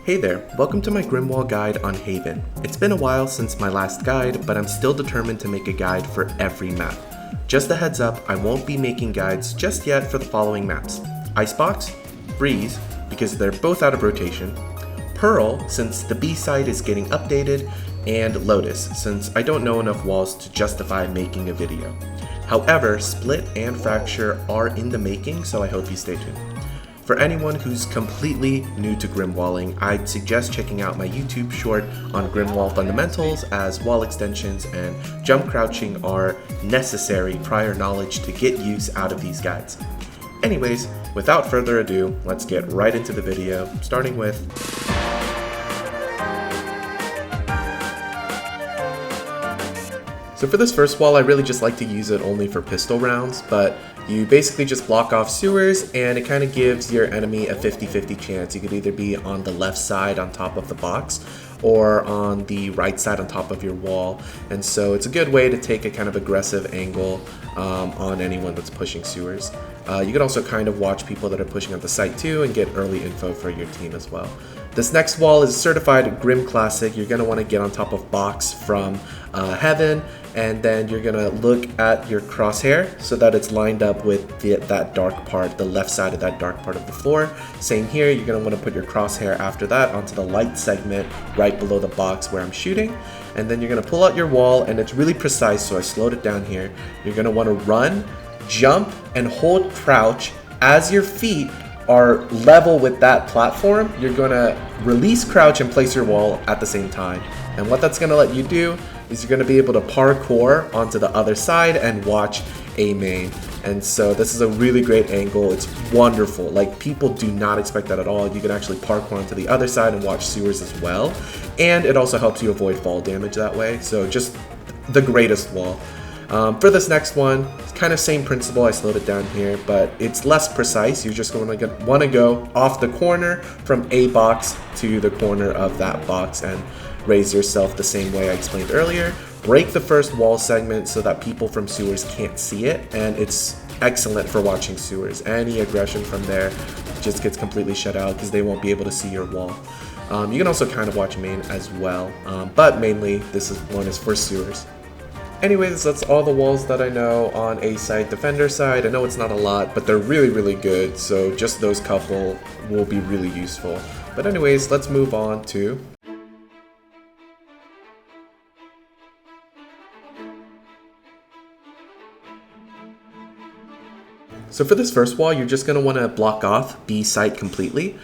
Hey there, welcome to my Grimwall guide on Haven. It's been a while since my last guide, but I'm still determined to make a guide for every map. Just a heads up, I won't be making guides just yet for the following maps: Icebox, Breeze, because they're both out of rotation, Pearl, since the B side is getting updated, and Lotus, since I don't know enough walls to justify making a video. However, Split and Fracture are in the making, so I hope you stay tuned. For anyone who's completely new to Grimwalling, I'd suggest checking out my YouTube short on Grimwall fundamentals, as wall extensions and jump crouching are necessary prior knowledge to get use out of these guides. Anyways, without further ado, let's get right into the video, starting with So for this first wall, I really just like to use it only for pistol rounds, but you basically just block off sewers and it kind of gives your enemy a 50-50 chance. You could either be on the left side on top of the box or on the right side on top of your wall. And so it's a good way to take a kind of aggressive angle on anyone that's pushing sewers. You can also kind of watch people that are pushing up the site too and get early info for your team as well. This next wall is certified Grim Classic. You're going to want to get on top of box from Heaven, and then you're going to look at your crosshair so that it's lined up with that dark part, the left side of that dark part of the floor. Same here, you're going to want to put your crosshair after that onto the light segment right below the box where I'm shooting. And then you're going to pull out your wall, and it's really precise, so I slowed it down here. You're going to want to run, jump, and hold crouch as your feet are level with that platform. You're going to release crouch and place your wall at the same time. And what that's going to let you do is you're going to be able to parkour onto the other side and watch a main. And so this is a really great angle. It's wonderful. Like, people do not expect that at all. You can actually parkour onto the other side and watch sewers as well. And it also helps you avoid fall damage that way. So just the greatest wall. For this next one, it's kind of same principle. I slowed it down here, but it's less precise. You're just going to want to go off the corner from a box to the corner of that box and raise yourself the same way I explained earlier. Break the first wall segment so that people from sewers can't see it, and it's excellent for watching sewers. Any aggression from there just gets completely shut out because they won't be able to see your wall. You can also kind of watch main as well, but mainly this one is for sewers. Anyways, that's all the walls that I know on A side, defender side. I know it's not a lot, but they're really good, so just those couple will be really useful. But anyways, let's move on to So for this first wall, you're just going to want to block off B site completely,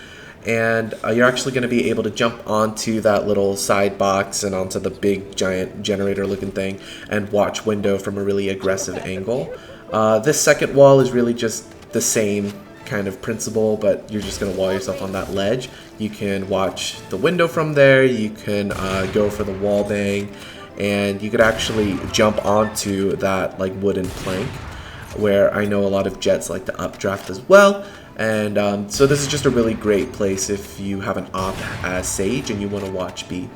and you're actually going to be able to jump onto that little side box and onto the big giant generator looking thing and watch window from a really aggressive angle. This second wall is really just the same kind of principle, but you're just going to wall yourself on that ledge. You can watch the window from there, you can go for the wall bang, and you could actually jump onto that like wooden plank, where I know a lot of jets like to updraft as well. And so this is just a really great place if you have an op as Sage and you want to watch B.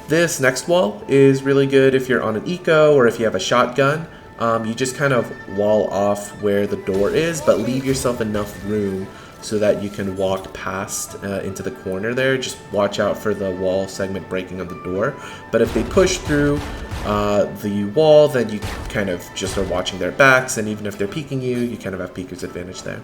This next wall is really good if you're on an eco or if you have a shotgun. You just kind of wall off where the door is, but leave yourself enough room so that you can walk past into the corner there. Just watch out for the wall segment breaking on the door. But if they push through the wall, then you kind of just are watching their backs, and even if they're peeking you, you kind of have peeker's advantage there.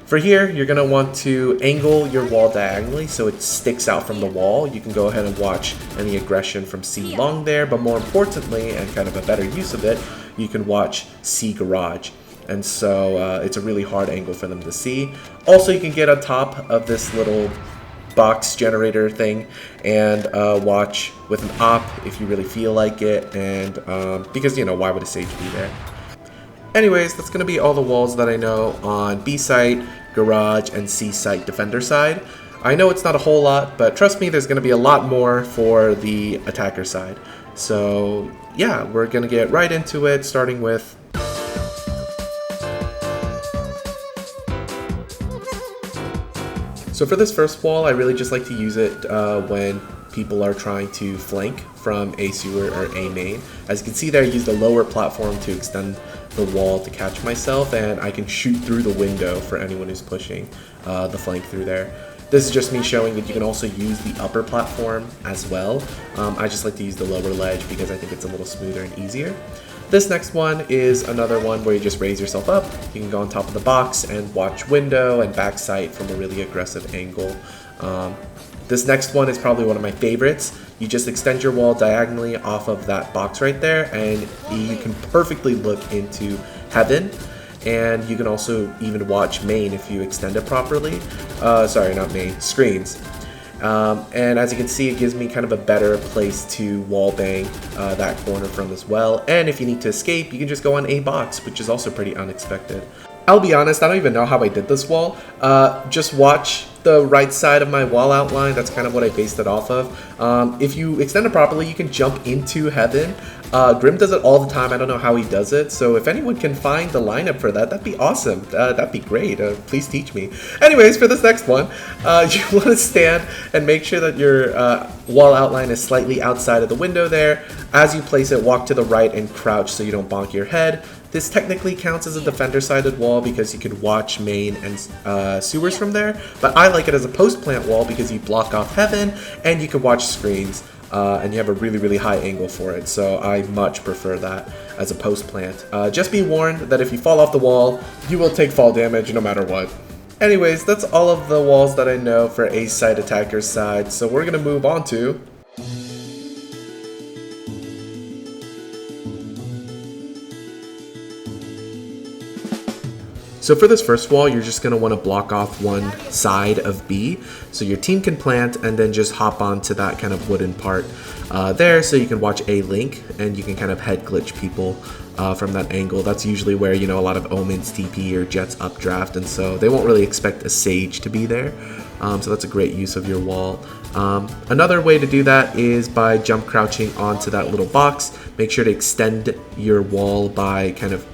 For here, you're going to want to angle your wall diagonally so it sticks out from the wall. You can go ahead and watch any aggression from C long there, but more importantly, and kind of a better use of it, you can watch C garage. And so it's a really hard angle for them to see. Also, you can get on top of this little box generator thing and watch with an op if you really feel like it, and because, you know, why would a Sage be there? Anyways, that's going to be all the walls that I know on B site, garage, and C site defender side. I know it's not a whole lot, but trust me, there's going to be a lot more for the attacker side. So yeah, we're going to get right into it, starting with So for this first wall, I really just like to use it when people are trying to flank from a sewer or a main. As you can see there, I use the lower platform to extend the wall to catch myself, and I can shoot through the window for anyone who's pushing the flank through there. This is just me showing that you can also use the upper platform as well. I just like to use the lower ledge because I think it's a little smoother and easier. This next one is another one where you just raise yourself up. You can go on top of the box and watch window and back sight from a really aggressive angle. This next one is probably one of my favorites. You just extend your wall diagonally off of that box right there, and you can perfectly look into heaven. And you can also even watch main if you extend it properly. Sorry, not main, screens. And as you can see, it gives me kind of a better place to wall bang that corner from as well. And if you need to escape, you can just go on a box, which is also pretty unexpected. I'll be honest, I don't even know how I did this wall. Just watch the right side of my wall outline. That's kind of what I based it off of. If you extend it properly, you can jump into heaven. Grim does it all the time. I don't know how he does it. So if anyone can find the lineup for that, that'd be awesome. That'd be great. Please teach me. Anyways, for this next one, you want to stand and make sure that your wall outline is slightly outside of the window there. As you place it, walk to the right and crouch so you don't bonk your head. This technically counts as a defender-sided wall because you can watch main and sewers from there, but I like it as a post-plant wall because you block off heaven and you can watch screens, and you have a really, really high angle for it, so I much prefer that as a post-plant. Just be warned that if you fall off the wall, you will take fall damage no matter what. Anyways, that's all of the walls that I know for A-side attacker's side, so we're going to move on to... So for this first wall, you're just going to want to block off one side of B, so your team can plant and then just hop onto that kind of wooden part there, so you can watch a link and you can kind of head glitch people from that angle. That's usually where, you know, a lot of Omens TP or Jets updraft, and so they won't really expect a Sage to be there. So that's a great use of your wall. Another way to do that is by jump crouching onto that little box. Make sure to extend your wall by kind of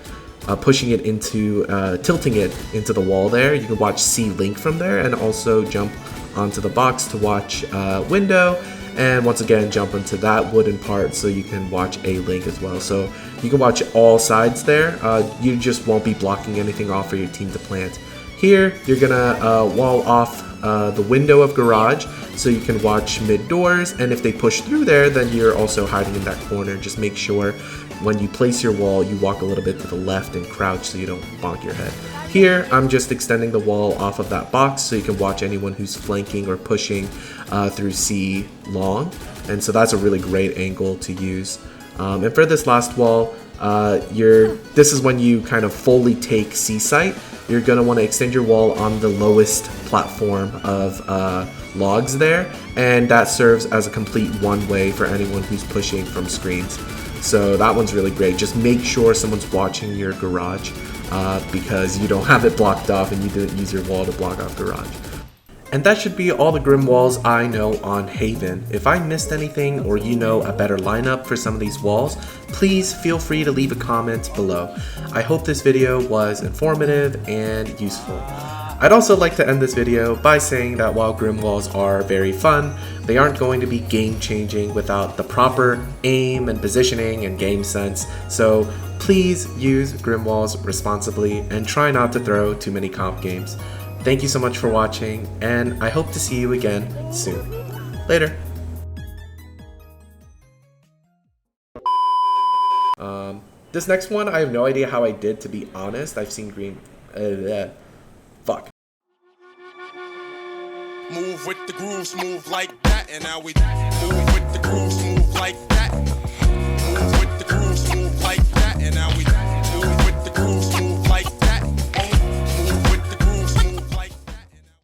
pushing it into, tilting it into the wall there. You can watch C Link from there and also jump onto the box to watch window, and once again jump into that wooden part so you can watch A Link as well. So you can watch all sides there. You just won't be blocking anything off for your team to plant. Here you're gonna wall off the window of garage so you can watch mid doors, and if they push through there then you're also hiding in that corner. Just make sure when you place your wall, you walk a little bit to the left and crouch so you don't bonk your head. Here, I'm just extending the wall off of that box so you can watch anyone who's flanking or pushing through C long. And so that's a really great angle to use. And for this last wall, this is when you kind of fully take C site. You're going to want to extend your wall on the lowest platform of logs there, and that serves as a complete one-way for anyone who's pushing from screens. So that one's really great. Just make sure someone's watching your garage because you don't have it blocked off and you didn't use your wall to block off garage. And that should be all the Grim walls I know on Haven. If I missed anything or you know a better lineup for some of these walls, please feel free to leave a comment below. I hope this video was informative and useful. I'd also like to end this video by saying that while Grim walls are very fun, they aren't going to be game-changing without the proper aim and positioning and game sense, so please use Grim walls responsibly and try not to throw too many comp games. Thank you so much for watching, and I hope to see you again soon. Later! This next one, I have no idea how I did, to be honest. I've seen green... fuck. Move with the grooves, move like that, and now we move with the grooves, move like that.